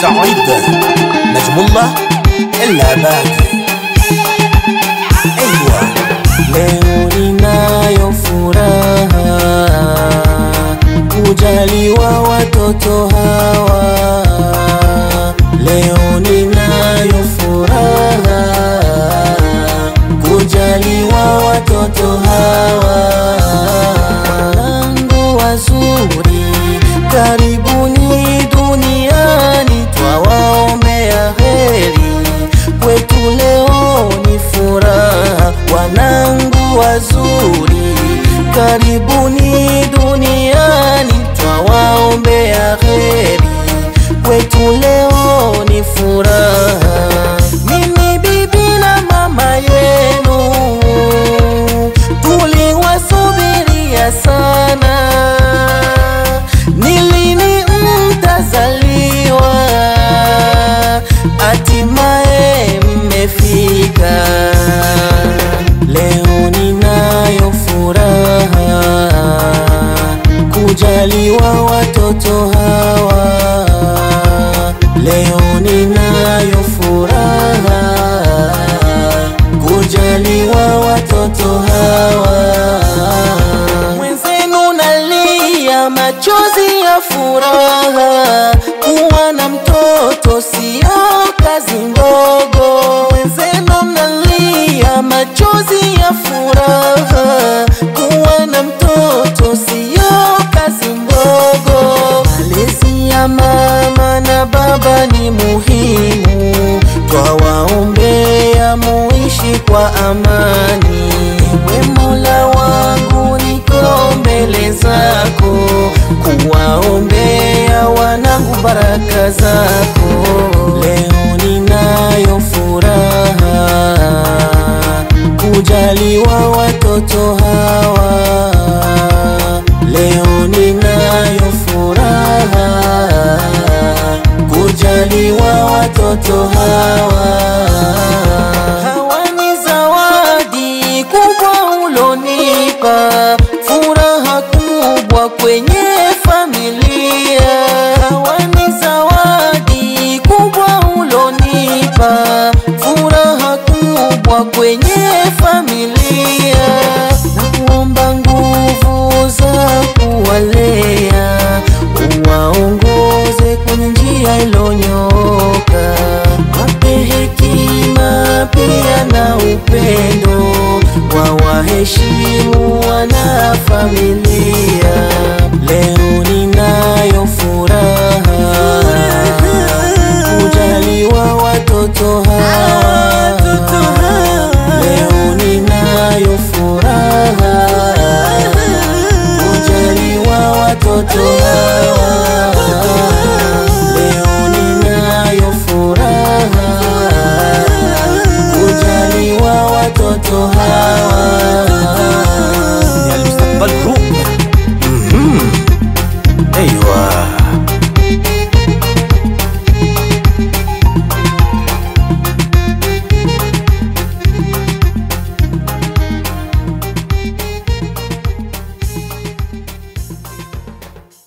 سعيد نجم الله العبادي. أيوة leo ninayo furaha kujaliwa watoto hawa. Leo ninayo furaha kujaliwa watoto hawa. Wanangu wazuri, karibuni duniani, twawaombea heri. Kwetu leo ni furaha. Wanangu wazuri, karibuni duniani, twawaombea heri. Kwetu leo ni furaha. Mimi bibi na mama yenu tuliwasubiria sana. Ni lini mtazaliwa? Hatimaye mmefika. Leo ninayo furaha kujaliwa watoto hawa. Leo ninayo furaha kujaliwa watoto hawa. Mwenzenu nalia machozi ya furaha. Kuwa na mtoto sio kazi ndogo. Mwenzenu nalia machozi ya furaha. Kuwa na mtoto sio kazi ndogo. Malezi ya mama na baba ni muhimu. Twawaombea muishi kwa amani. Ewe Mola wangu, niko mbele zako kuwaombea wanangu baraka zako. Leo ninayo furaha kujaliwa watoto hawa. Leo ninayo furaha kujaliwa watoto hawa. Hawa ni zawadi kubwa ulonipa, furaha kubwa kwenye familia. Hawa ni zawadi kubwa ulonipa, furaha kubwa kwenye familia. Nakuomba nguvu za kuwalea, uwaongoze kwenye njia ilonyoka. Wape hekima pia na upendo, wawaheshimu wana familia. Leo ninayo furaha kujaliwa watoto hawa. Leo ninayo furaha kujaliwa watoto hawa.